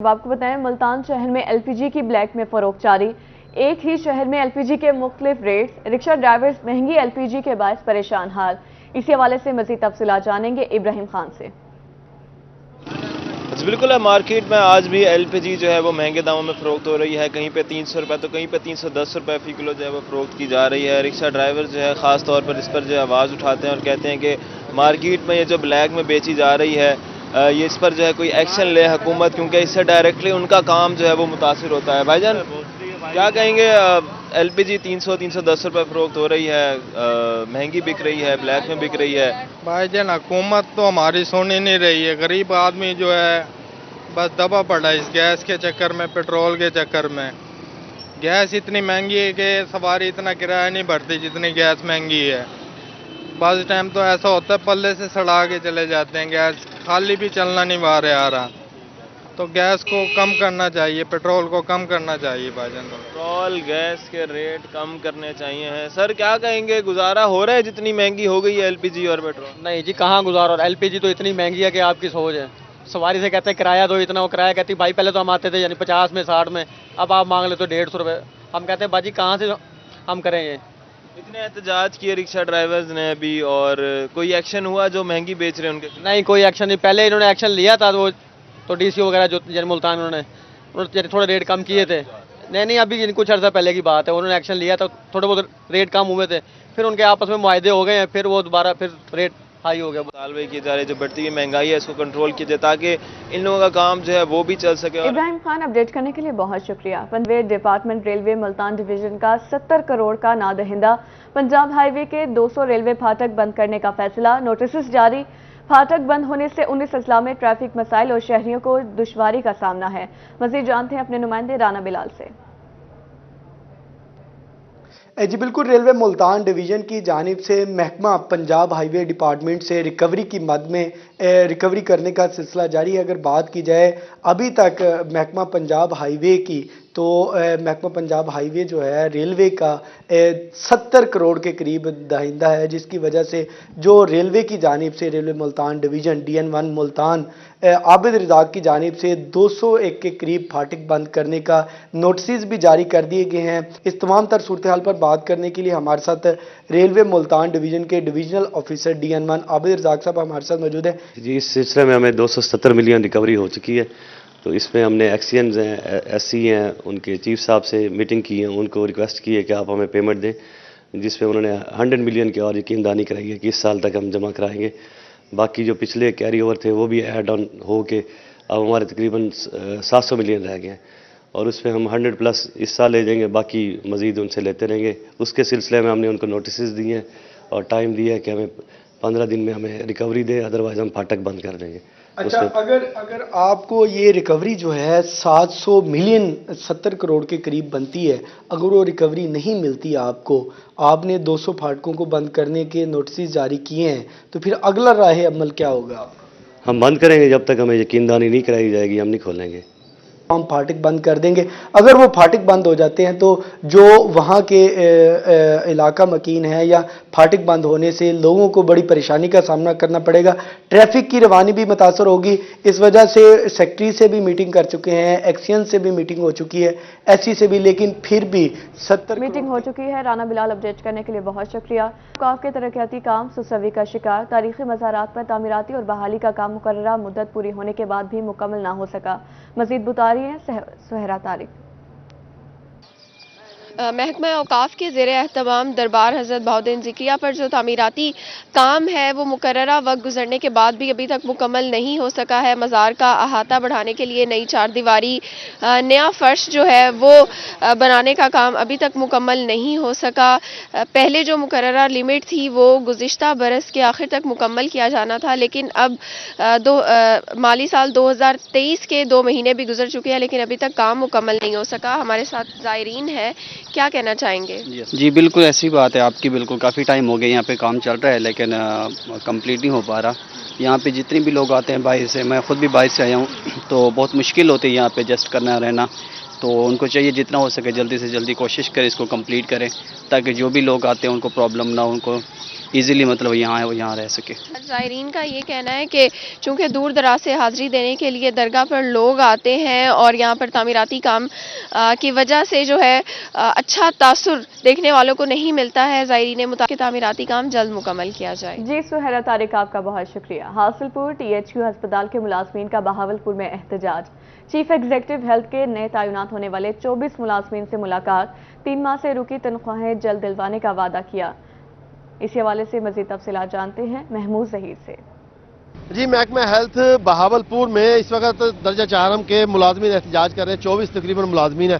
अब आपको बताएं, मुल्तान शहर में एलपीजी की ब्लैक में फरोख्त जारी। एक ही शहर में एलपीजी के मुख्तलिफ रेट्स, रिक्शा ड्राइवर्स महंगी एलपीजी के बायस परेशान हाल। इसी हवाले से मजीद तफसीलात जानेंगे इब्राहिम खान से। बिल्कुल है, मार्केट में आज भी एलपीजी जो है वो महंगे दामों में फरोख्त हो रही है। कहीं पे 300 रुपये तो कहीं पे 310 रुपये फी किलो जो है वो फरोख्त की जा रही है। रिक्शा ड्राइवर जो है ख़ास तौर पर इस पर जो है आवाज़ उठाते हैं और कहते हैं कि मार्केट में ये जो ब्लैक में बेची जा रही है ये इस पर जो है कोई एक्शन ले हुकूमत, क्योंकि इससे डायरेक्टली उनका काम जो है वो मुतासिर होता है। भाईजान क्या कहेंगे, एलपीजी 300-310 रुपये फरोख्त हो रही है, महंगी बिक रही है, ब्लैक में बिक रही है। भाईजान हुकूमत तो हमारी सुन ही नहीं रही है। गरीब आदमी जो है बस दबा पड़ा इस गैस के चक्कर में, पेट्रोल के चक्कर में। गैस इतनी महंगी है कि सवारी इतना किराया नहीं भरती जितनी गैस महंगी है। बस टाइम तो ऐसा होता है पल्ले से सड़ा के चले जाते हैं, गैस खाली भी चलना नहीं आ रहा। तो गैस को कम करना चाहिए, पेट्रोल को कम करना चाहिए भाईजान। पेट्रोल गैस के रेट कम करने चाहिए हैं। सर क्या कहेंगे, गुजारा हो रहा है जितनी महंगी हो गई है एलपीजी और पेट्रोल? नहीं जी, कहाँ गुजारा हो रहा है। एलपीजी तो इतनी महंगी है कि आपकी सोच है। सवारी से कहते हैं किराया दो इतना, वो किराया कहती भाई पहले तो हम आते थे यानी 50 में 60 में, अब आप मांग ले तो 150 रुपये। हम कहते हैं बाजी कहाँ से हम करेंगे। इतने एहतजाज किए रिक्शा ड्राइवर्स ने अभी, और कोई एक्शन हुआ जो महंगी बेच रहे हैं उनके? नहीं, कोई एक्शन नहीं। पहले इन्होंने एक्शन लिया था तो डीसी वगैरह जो जन मुल्तान उन्होंने थोड़े रेट कम किए थे। नहीं अभी कुछ अर्सा पहले की बात है, उन्होंने एक्शन लिया था, थोड़े बहुत रेट कम हुए थे, फिर उनके आपस में मुआहदे हो गए हैं, फिर वो दोबारा फिर रेट हाई हो गया। मुतालबे किए जा रहे जो बढ़ती हुई महंगाई है इसको कंट्रोल किया जाए ताकि इन लोगों का काम जो है वो भी चल सके। इब्राहिम खान, अपडेट करने के लिए बहुत शुक्रिया। Punjab department railway Multan division का 70 करोड़ का नादहिंदा। पंजाब हाईवे के 200 रेलवे फाटक बंद करने का फैसला, नोटिस जारी। फाटक बंद होने से 19 अजला में ट्रैफिक मसाइल और शहरियों को दुश्वारी का सामना है। मजीद जानते हैं अपने नुमाइंदे राना बिलाल से। जी बिल्कुल, रेलवे मुल्तान डिवीज़न की जानिब से महकमा पंजाब हाईवे डिपार्टमेंट से रिकवरी की मद में रिकवरी करने का सिलसिला जारी है। अगर बात की जाए अभी तक महकमा पंजाब हाईवे की, तो महकमा पंजाब हाईवे जो है रेलवे का 70 करोड़ के करीब दाहिंदा है, जिसकी वजह से जो रेलवे की जानिब से railway Multan division DN1 Multan Abid Razzaq की जानिब से 201 के करीब फाटक बंद करने का नोटिस भी जारी कर दिए गए हैं। इस तमाम तर सूरत हाल पर बात करने के लिए हमारे साथ रेलवे मुल्तान डिवीज़न के divisional officer DN1 Abid Razzaq साहब हमारे साथ मौजूद हैं। जी, इस सिलसिले में हमें 270 मिलियन रिकवरी हो चुकी है। तो इसमें हमने एक्सीएंस हैं, SC हैं, उनके चीफ साहब से मीटिंग की है, उनको रिक्वेस्ट की है कि आप हमें पेमेंट दें, जिसमें उन्होंने 100 मिलियन की और यकीन दहानी कराई है कि इस साल तक हम जमा कराएंगे। बाकी जो पिछले कैरी ओवर थे वो भी ऐड ऑन हो के अब हमारे तकरीबन 700 मिलियन रह गए हैं, और उसमें हम 100+ इस साल ले जाएंगे, बाकी मज़ीद उनसे लेते रहेंगे। उसके सिलसिले में हमने उनको नोटिस दिए हैं और टाइम दिया है कि हमें 15 दिन में हमें रिकवरी दे, अदरवाइज़ हम फाटक बंद कर देंगे। अच्छा, अगर आपको ये रिकवरी जो है 700 मिलियन 70 करोड़ के करीब बनती है, अगर वो रिकवरी नहीं मिलती आपको, आपने 200 फाटकों को बंद करने के नोटिस जारी किए हैं, तो फिर अगला राह अमल क्या होगा? हम बंद करेंगे जब तक हमें यकीन दहानी नहीं कराई जाएगी, हम नहीं खोलेंगे। हम फाटक बंद कर देंगे। अगर वो फाटक बंद हो जाते हैं तो जो वहाँ के इलाका मकीन है या फाटक बंद होने से लोगों को बड़ी परेशानी का सामना करना पड़ेगा, ट्रैफिक की रवानी भी मुतासर होगी। इस वजह से सेक्रेटरी से भी मीटिंग कर चुके हैं, एक्सीएन से भी मीटिंग हो चुकी है, SC से भी, लेकिन फिर भी 70 मीटिंग हो चुकी है। राना बिलाल, अपडेट करने के लिए बहुत शुक्रिया। औकाफ के तरक्याती काम सुसवी का शिकार, तारीखी मज़ारात पर तामीराती और बहाली का काम मुकर्ररा मुद्दत पूरी होने के बाद भी मुकम्मल ना हो सका। मजीद बुतारी है सुहरा तारिक। महकमा औकाफ के ज़ेरे एहतमाम दरबार हज़रत बहाउद्दीन ज़िक्रिया पर जो तामीराती काम है वो मुकर्ररा वक्त गुजरने के बाद भी अभी तक मुकम्मल नहीं हो सका है। मज़ार का अहाता बढ़ाने के लिए नई चारदीवारी, नया फ़र्श जो है वो बनाने का काम अभी तक मुकम्मल नहीं हो सका। पहले जो मुकर्ररा लिमिट थी वो गुज़िश्ता बरस के आखिर तक मुकम्मल किया जाना था, लेकिन अब माली साल 2023 के 2 महीने भी गुजर चुके हैं, लेकिन अभी तक काम मुकम्मल नहीं हो सका। हमारे साथ ज़ायरीन है, क्या कहना चाहेंगे? जी बिल्कुल ऐसी बात है आपकी, बिल्कुल काफ़ी टाइम हो गया यहाँ पे काम चल रहा है, लेकिन कंप्लीट नहीं हो पा रहा। यहाँ पे जितने भी लोग आते हैं बाहर से, मैं ख़ुद भी बाहर से आया हूँ, तो बहुत मुश्किल होती है यहाँ पे एडजस्ट करना रहना। تو ان کو چاہیے جتنا ہو سکے جلدی سے جلدی کوشش کریں اس کو کمپلیٹ کریں تاکہ جو بھی لوگ آتے ہیں ان کو پرابلم نہ ہو, ان کو ایزیلی مطلب یہاں ہے وہ یہاں رہ سکے. زائرین کا یہ کہنا ہے کہ چونکہ دور دراز سے حاضری دینے کے لیے درگاہ پر لوگ آتے ہیں اور یہاں پر تعمیراتی کام کی وجہ سے جو ہے اچھا تاثر دیکھنے والوں کو نہیں ملتا ہے. زائرین مطابق تعمیراتی کام جلد مکمل کیا جائے. جی سہیرہ طارق آپ کا بہت شکریہ. حاصل پور THQ ہسپتال کے ملازمین کا بہاولپور میں احتجاج. چیف ایگزیکٹو ہیلتھ کے نئے تعینات ہونے والے 24 ملازمین سے ملاقات. 3 ماہ سے رکی تنخواہیں جلد دلوانے کا وعدہ کیا. اسی حوالے سے مزید تفصیلات جانتے ہیں محمود ظہیر سے. جی محکمہ ہیلتھ بہاولپور میں اس وقت درجہ چہارم کے ملازمین احتجاج کر رہے ہیں. 24 تقریباً ملازمین ہیں.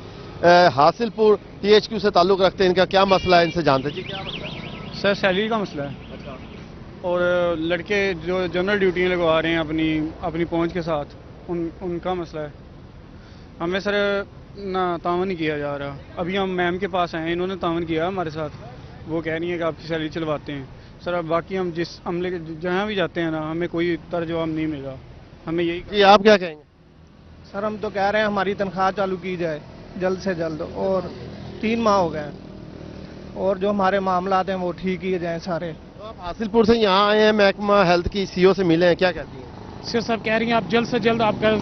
حاصل پور THQ سے تعلق رکھتے ہیں. ان کا کیا مسئلہ ہے, ان سے جانتے ہیں. جی کیا مسئلہ ہے؟ سر سیلری کا مسئلہ ہے. اور لڑکے جو جنرل ڈیوٹیاں لگوا رہے ہیں اپنی پہنچ کے ساتھ, ان کا مسئلہ ہے. ہمیں سر نہ تعاون نہیں کیا جا رہا. ابھی ہم میم کے پاس آئے, انہوں نے تعاون کیا ہمارے ساتھ. وہ کہہ رہی ہیں کہ آپ کی سیلری چلواتے ہیں. سر اب باقی ہم جس عملے جہاں بھی جاتے ہیں نا, ہمیں کوئی جواب نہیں ملا. ہمیں یہی جی آپ کیا کہیں گے؟ سر ہم تو کہہ رہے ہیں ہماری تنخواہ چالو کی جائے جلد سے جلد, اور 3 ماہ ہو گئے ہیں, اور جو ہمارے معاملات ہیں وہ ٹھیک کیے جائیں سارے. تو آپ حاصل پور سے یہاں آئے ہیں, محکمہ ہیلتھ کی CEO سے ملے ہیں, کیا کہتی ہیں؟ سر صاحب کہہ رہی ہیں آپ جلد سے جلد آپ کا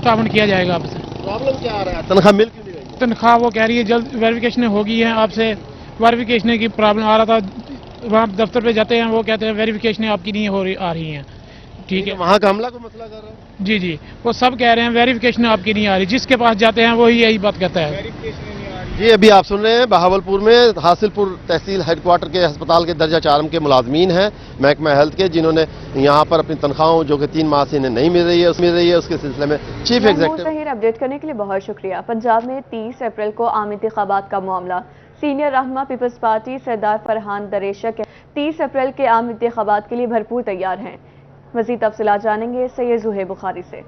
تعاون کیا جائے گا. آپ سے پرابلم کیا آ رہا ہے, تنخواہ مل کیوں نہیں رہی؟ تنخواہ وہ کہہ رہی ہے جلد ویریفیکیشن ہو گئی ہے. آپ سے ویریفیکیشن کی پرابلم آ رہا تھا, وہاں دفتر پہ جاتے ہیں وہ کہتے ہیں ویریفیکیشن آپ کی نہیں آ رہی ہیں. ٹھیک ہے, وہاں کا عملہ کو مسئلہ کر رہا ہے. جی وہ سب کہہ رہے ہیں ویریفیکیشن آپ کی نہیں آ رہی. جس کے پاس جاتے ہیں وہی یہی بات کہتا ہے. جی ابھی آپ سن رہے ہیں بہاولپور میں حاصل پور تحصیل ہیڈ کوارٹر کے ہسپتال کے درجہ چہارم کے ملازمین ہیں محکمہ ہیلتھ کے, جنہوں نے یہاں پر اپنی تنخواہوں جو کہ 3 ماہ سے انہیں نہیں مل رہی ہے اس کے سلسلے میں چیف ایگزیکٹو. ظہیر اپڈیٹ کرنے کے لیے بہت شکریہ. پنجاب میں 30 اپریل کو عام انتخابات کا معاملہ. سینئر رہنما پیپلز پارٹی سردار فرحان دریشک 30 اپریل کے عام انتخابات کے لیے بھرپور تیار ہیں. مزید تفصیلات جانیں گے سید زہیر بخاری سے.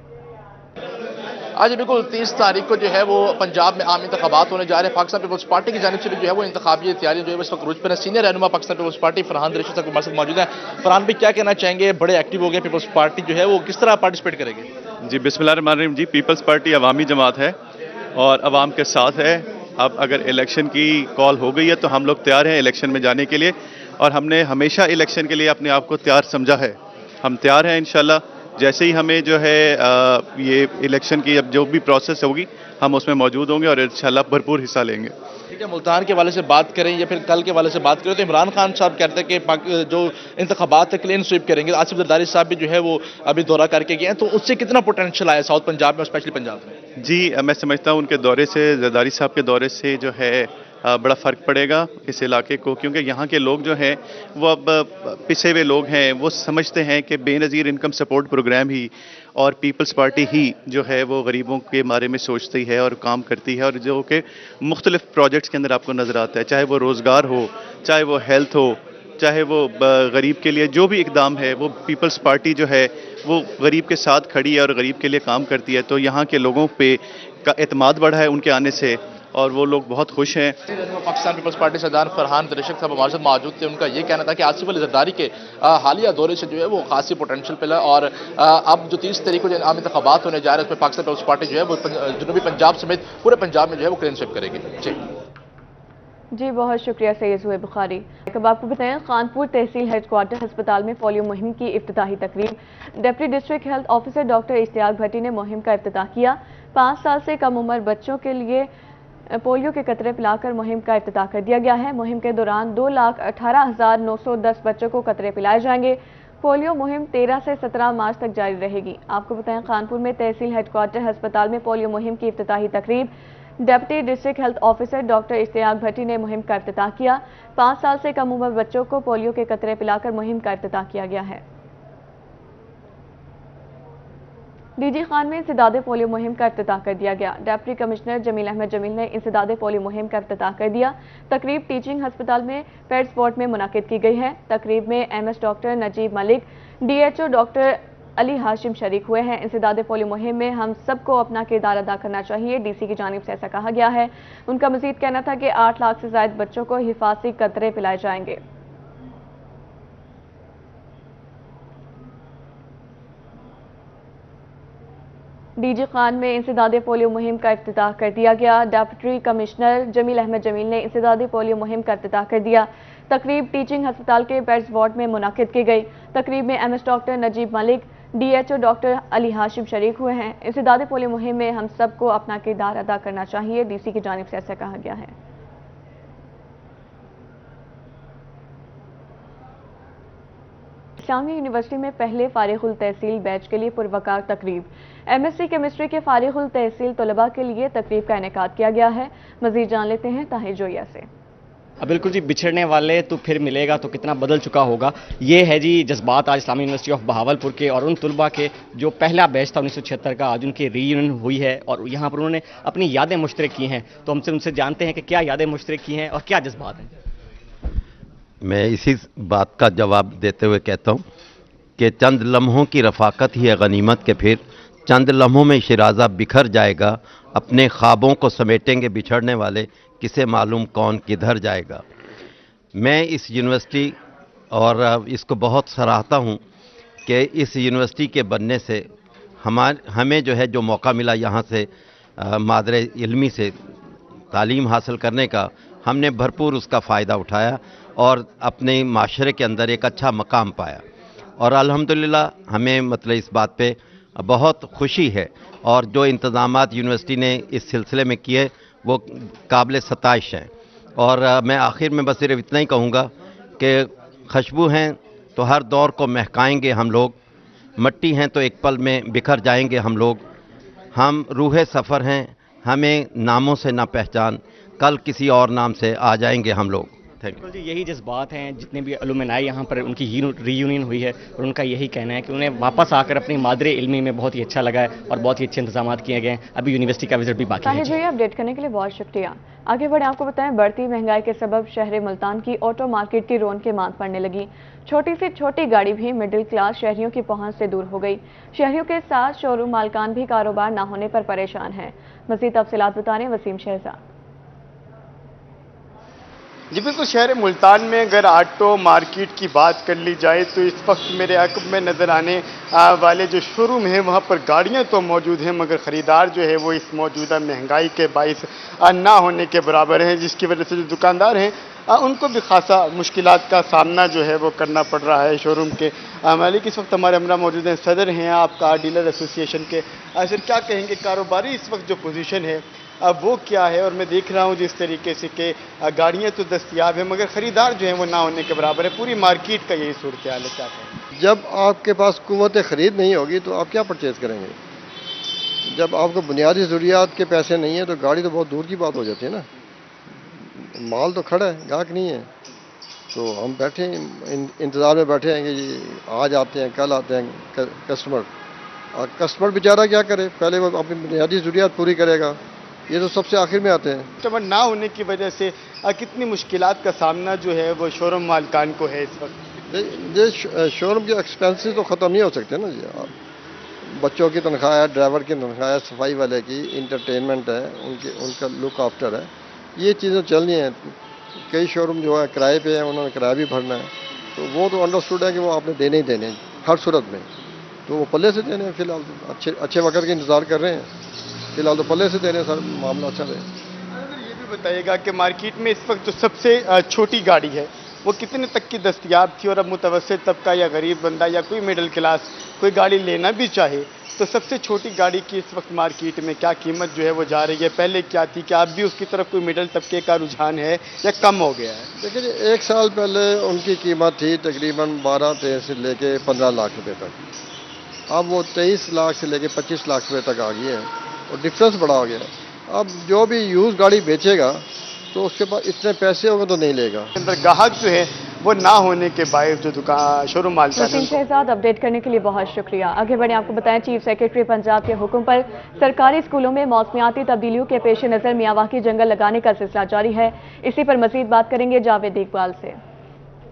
آج بالکل 30 تاریخ کو جو ہے وہ پنجاب میں عام انتخابات ہونے جا رہے ہیں. پاکستان پیپلز پارٹی کی جانب سے بھی جو ہے وہ انتخابی تیاریاں جو ہے اس وقت عروج پر ہیں. سینئر رہنما پاکستان پیپلز پارٹی فرحان دریشک صاحب ہمارے ساتھ موجود ہیں. فرحان بھی کیا کہنا چاہیں گے, بڑے ایکٹیو ہو گئے پیپلز پارٹی جو ہے وہ کس طرح پارٹیسپیٹ کرے گی؟ جی بسم اللہ الرحمن الرحیم. جی پیپلز پارٹی عوامی جماعت ہے اور عوام کے ساتھ ہے. اب اگر الیکشن کی کال ہو گئی ہے تو ہم لوگ تیار ہیں الیکشن میں جانے کے لیے, اور ہم نے ہمیشہ الیکشن کے لیے اپنے آپ کو تیار سمجھا ہے. ہم تیار ہیں انشاءاللہ. جیسے ہی ہمیں جو ہے یہ الیکشن کی اب جو بھی پروسیس ہوگی ہم اس میں موجود ہوں گے اور انشاءاللہ بھرپور حصہ لیں گے. ٹھیک ہے, ملتان کے والے سے بات کریں یا پھر کل کے والے سے بات کریں تو عمران خان صاحب کہتے ہیں کہ جو انتخابات کلین سویپ کریں گے. آصف زرداری صاحب بھی جو ہے وہ ابھی دورہ کر کے گئے ہیں, تو اس سے کتنا پوٹینشیل آیا ساؤتھ پنجاب میں اور اسپیشلی پنجاب میں؟ جی میں سمجھتا ہوں ان کے دورے سے, زرداری صاحب کے دورے سے جو ہے بڑا فرق پڑے گا اس علاقے کو, کیونکہ یہاں کے لوگ جو ہیں وہ اب پسے ہوئے لوگ ہیں. وہ سمجھتے ہیں کہ بے نظیر انکم سپورٹ پروگرام ہی اور پیپلز پارٹی ہی جو ہے وہ غریبوں کے بارے میں سوچتی ہے اور کام کرتی ہے, اور جو کہ مختلف پروجیکٹس کے اندر آپ کو نظر آتا ہے, چاہے وہ روزگار ہو, چاہے وہ ہیلتھ ہو, چاہے وہ غریب کے لیے جو بھی اقدام ہے, وہ پیپلز پارٹی جو ہے وہ غریب کے ساتھ کھڑی ہے اور غریب کے لیے کام کرتی ہے. تو یہاں کے لوگوں پہ کا اعتماد بڑھا ہے ان کے آنے سے, اور وہ لوگ بہت خوش ہیں. پاکستان پیپلز پارٹی سردار فرحان دریشک صاحب ہمارے ساتھ موجود تھے. ان کا یہ کہنا تھا کہ آصف علی زرداری کے حالیہ دورے سے جو ہے وہ خاصی پوٹینشیل پلا, اور اب جو 30 تاریخ کو جو عام انتخابات ہونے جا رہے ہیں اس میں پاکستان پیپلز پارٹی جو ہے وہ جنوبی پنجاب سمیت پورے پنجاب میں جو ہے وہ کلین سویپ کرے گی. جی بہت شکریہ سید زہیر بخاری. اب آپ کو بتائیں خانپور تحصیل ہیڈ کوارٹر ہسپتال میں پولیو مہم کی افتتاحی تقریب. Deputy district health officer doctor Ishtiaq Bhatti نے مہم کا افتتاح کیا. 5 سال سے کم عمر بچوں کے لیے پولیو کے قطرے پلا کر مہم کا افتتاح کر دیا گیا ہے. مہم کے دوران 2,18,910 بچوں کو قطرے پلائے جائیں گے. پولیو مہم 13 سے 17 مارچ تک جاری رہے گی. آپ کو بتائیں خانپور میں تحصیل ہیڈ کوارٹر ہسپتال میں پولیو مہم کی افتتاحی تقریب. Deputy district health officer doctor Ishtiaq Bhatti نے مہم کا افتتاح کیا. 5 سال سے کم عمر بچوں کو پولیو کے قطرے پلا کر مہم کا افتتاح کیا گیا ہے. ڈی جی خان میں انسداد پولیو مہم کا افتتاح کر دیا گیا. ڈپٹی کمشنر جمیل احمد جمیل نے انسداد پولیو مہم کا افتتاح کر دیا. تقریب ٹیچنگ ہسپتال میں پیڈ سپورٹ میں منعقد کی گئی ہے. تقریب میں MS ڈاکٹر نجیب ملک, DHO ڈاکٹر علی ہاشم شریک ہوئے ہیں. انسداد پولیو مہم میں ہم سب کو اپنا کردار ادا کرنا چاہیے, DC کی جانب سے ایسا کہا گیا ہے. ان کا مزید کہنا تھا کہ 8 لاکھ سے زائد بچوں کو حفاظتی قطرے پلائے جائیں گے. डी जी खान में इंसदादी पोलियो मुहिम का इफ्तिताह कर दिया गया। डिप्टी कमिश्नर जमील अहमद जमील ने इंसदादी पोलियो मुहिम का इफ्तिताह कर दिया। तकरीब टीचिंग हस्पताल के बेड्स वार्ड में मुनाकिद की गई। तकरीब में MS doctor Najeeb Malik, DHO doctor Ali Hashim शरीक हुए हैं। इंसदादी पोलियो मुहिम में हम सबको अपना किरदार अदा करना चाहिए, DC की जानिब से ऐसा कहा गया है। इस्लामी यूनिवर्सिटी में पहले फारिगुल तहसील बैच के लिए पुरवकार तकरीब। MSc केमिस्ट्री के फारिगुल तहसील तलबा के लिए तकरीब का इनेकाद किया गया है। मजीद जान लेते हैं ताहिर जोया से। बिल्कुल जी, बिछड़ने वाले तो फिर मिलेगा तो कितना बदल चुका होगा, ये है जी जज्बात आज इस्लामी यूनिवर्सिटी ऑफ बहावलपुर के और उन तलबा के जो पहला बैच था 1976 का, आज उनकी रीयूनियन हुई है और यहाँ पर उन्होंने अपनी यादें मुश्तरक की हैं। तो हमसे उनसे जानते हैं कि क्या यादें मुश्तरक की हैं और क्या जज्बात हैं। मैं इसी बात का जवाब देते हुए कहता हूँ कि चंद लम्हों की रफाकत ही है गनीमत के, फिर चंद लम्हों में शिराजा बिखर जाएगा। अपने ख्वाबों को समेटेंगे बिछड़ने वाले, किसे मालूम कौन किधर जाएगा। मैं इस यूनिवर्सिटी और इसको बहुत सराहता हूँ कि इस यूनिवर्सिटी के बनने से हमें जो है जो मौका मिला यहाँ से मादरे इल्मी से तालीम हासिल करने का, हमने भरपूर उसका फ़ायदा उठाया और अपने माशरे के अंदर एक अच्छा मकाम पाया। और अल्हम्दुलिल्लाह हमें मतलब इस बात पे बहुत खुशी है और जो इंतज़ामात यूनिवर्सिटी ने इस सिलसिले में किए वो काबिल सताइश हैं। और मैं आखिर में बस सिर्फ इतना ही कहूँगा कि खुशबू हैं तो हर दौर को महकाएंगे हम लोग, मट्टी हैं तो एक पल में बिखर जाएंगे हम लोग। हम रूहे सफ़र हैं, हमें नामों से ना पहचान, कल किसी और नाम से आ जाएंगे हम लोग। बिल्कुल जी, यही जज्बात हैं। जितने भी अलुमनाई यहाँ पर उनकी रीयूनियन हुई है और उनका यही कहना है कि उन्हें वापस आकर अपनी मादरे इल्मी में बहुत ही अच्छा लगा है और बहुत ही अच्छे इंतजाम किए गए हैं। अभी यूनिवर्सिटी का विजिट भी बाकी है। जी, अपडेट करने के लिए बहुत शुक्रिया। आगे बढ़े, आपको बताएं बढ़ती महंगाई के सबब शहर मुल्तान की ऑटो मार्केट की रौनकें मांद पड़ने लगी। छोटी से छोटी गाड़ी भी मिडिल क्लास शहरियों की पहुंच से दूर हो गई। शहरियों के साथ शोरूम मालकान भी कारोबार न होने पर परेशान हैं। मज़ीद तफसीलात बता रहे हैं वसीम शहजाद। जी बिल्कुल, शहर मुल्तान में अगर ऑटो मार्केट की बात कर ली जाए तो इस वक्त मेरे अक़ब में नज़र आने वाले जो शोरूम हैं वहाँ पर गाड़ियाँ तो मौजूद हैं, मगर ख़रीदार जो है वो इस मौजूदा महंगाई के बाइस ना होने के बराबर हैं, जिसकी वजह से जो दुकानदार हैं उनको भी खासा मुश्किलात का सामना जो है वो करना पड़ रहा है। शोरूम के मालिक इस वक्त हमारे हमरा मौजूद हैं, सदर हैं आप कार डीलर एसोसिएशन के। सर क्या कहेंगे, कारोबारी इस वक्त जो पोजीशन है अब वो क्या है? और मैं देख रहा हूँ जिस तरीके से कि गाड़ियाँ तो दस्तयाब हैं मगर ख़रीदार जो है वो ना होने के बराबर है, पूरी मार्केट का यही सूरत हाल है, क्या कहें? जब आपके पास कुव्वत ख़रीद नहीं होगी तो आप क्या परचेज़ करेंगे? जब आपको बुनियादी ज़रूरियात के पैसे नहीं है तो गाड़ी तो बहुत दूर की बात हो जाती है ना। माल तो खड़ा है, गाहक नहीं है, तो हम बैठे इंतज़ार में बैठे हैं कि आज आते हैं कल आते हैं कस्टमर। और कस्टमर बेचारा क्या करे, पहले वो अपनी बुनियादी ज़रूरियात पूरी करेगा, ये तो सबसे आखिर में आते हैं। कस्टमर ना होने की वजह से कितनी मुश्किलात का सामना जो है वो शोरूम मालकान को है इस वक्त? शोरूम के एक्सपेंसेस तो ख़त्म नहीं हो सकते ना जी। बच्चों की तनख्वाह है, ड्राइवर की तनख्वाह है, सफाई वाले की, इंटरटेनमेंट है, उनका लुक आफ्टर है, ये चीज़ें चल रही हैं। कई शोरूम जो है किराए पे हैं, उन्होंने किराया भी भरना है, तो वो तो अंडरस्टूड है कि वो आपने देने ही देने हर सूरत में, तो वो पल्ले से देने हैं। फिलहाल अच्छे वक्त का इंतज़ार कर रहे हैं, फिलहाल तो पल्ले से दे रहे हैं, सर मामला अच्छा है। ये भी बताइएगा कि मार्केट में इस वक्त जो सबसे छोटी गाड़ी है वो कितने तक की दस्तयाब थी, और अब मुतवस्सित तबका या गरीब बंदा या कोई मिडिल क्लास कोई गाड़ी लेना भी चाहे तो सबसे छोटी गाड़ी की इस वक्त मार्केट में क्या कीमत जो है वो जा रही है? पहले क्या थी, क्या अब भी उसकी तरफ कोई मिडिल तबके का रुझान है या कम हो गया है? देखिए, एक साल पहले उनकी कीमत थी तकरीबन 12-13 से लेके 15 लाख रुपए तक, अब वो 23 लाख से लेके 25 लाख रुपए तक आ गई है और डिफरेंस बड़ा हो गया। अब जो भी यूज़ गाड़ी बेचेगा तो उसके पास इतने पैसे होंगे तो नहीं लेगा। अंदर ग्राहक जो है वो ना होने के बायस जो दुकान शोरूम मालकान है। शहजाद, अपडेट करने के लिए बहुत शुक्रिया। आगे बढ़े, आपको बताएं चीफ सेक्रेटरी पंजाब के हुक्म पर सरकारी स्कूलों में मौसमियाती तब्दीलियों के पेश नज़र मियावाकी जंगल लगाने का सिलसिला जारी है। इसी पर मजीद बात करेंगे जावेद इकबाल से।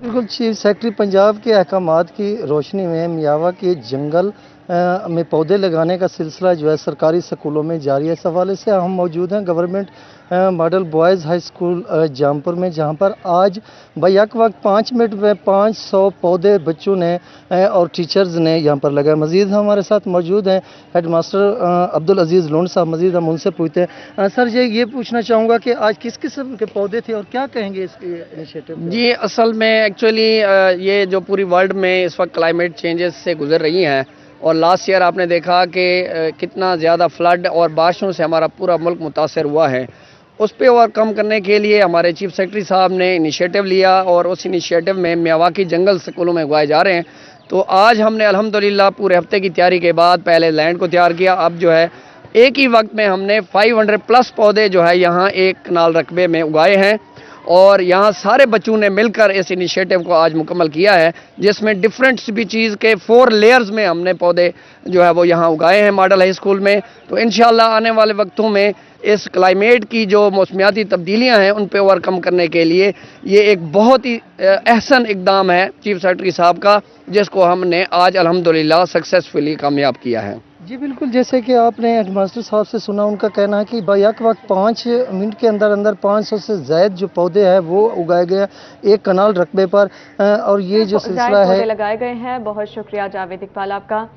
बिल्कुल, चीफ सेक्रेटरी पंजाब के अहकामात की रोशनी में मियावाकी जंगल में पौधे लगाने का सिलसिला जो है सरकारी स्कूलों में जारी है। इस हवाले से हम मौजूद हैं government model boys high school Jampur में, जहां पर आज बैक वक्त 5 मिनट में 500 पौधे बच्चों ने और टीचर्स ने यहां पर लगाए। मज़ीद हमारे साथ मौजूद हैं हेड मास्टर अब्दुल अजीज़ लोन साहब, मज़ीद हम उनसे पूछते हैं। सर ये पूछना चाहूँगा कि आज किस किस्म के पौधे थे और क्या कहेंगे इस इनिशिएटिव? जी, असल में एक्चुअली ये जो पूरी वर्ल्ड में इस वक्त क्लाइमेट चेंजेस से गुजर रही हैं और लास्ट ईयर आपने देखा कि कितना ज़्यादा फ्लड और बारिशों से हमारा पूरा मुल्क मुतासर हुआ है, उस पर ओवरकम करने के लिए हमारे चीफ सेक्रेटरी साहब ने इनिशिएटिव लिया और उस इनिशिएटिव में मियावाकी जंगल स्कूलों में उगाए जा रहे हैं। तो आज हमने अल्हम्दुलिल्लाह पूरे हफ्ते की तैयारी के बाद पहले लैंड को तैयार किया। अब जो है एक ही वक्त में हमने 500 प्लस पौधे जो है यहाँ एक कनाल रकबे में उगाए हैं और यहाँ सारे बच्चों ने मिलकर इस इनिशिएटिव को आज मुकम्मल किया है, जिसमें डिफरेंट स्पीशीज़ के 4 लेयर्स में हमने पौधे जो है वो यहाँ उगाए हैं मॉडल हाई स्कूल में। तो इंशाल्लाह आने वाले वक्तों में इस क्लाइमेट की जो मौसमियाती तब्दीलियाँ हैं उन पे ओवरकम करने के लिए ये एक बहुत ही अहसन इकदाम है चीफ सेक्रेटरी साहब का, जिसको हमने आज अल्हम्दुलिल्लाह सक्सेसफुली कामयाब किया है। जी बिल्कुल, जैसे कि आपने हेडमास्टर साहब से सुना, उनका कहना है कि बैक वक्त 5 मिनट के अंदर अंदर 500 से ज़ायद जो पौधे हैं वो उगाए गए एक कनाल रकबे पर और ये जो सिलसिला है लगाए गए हैं। बहुत शुक्रिया जावेद इकबाल आपका।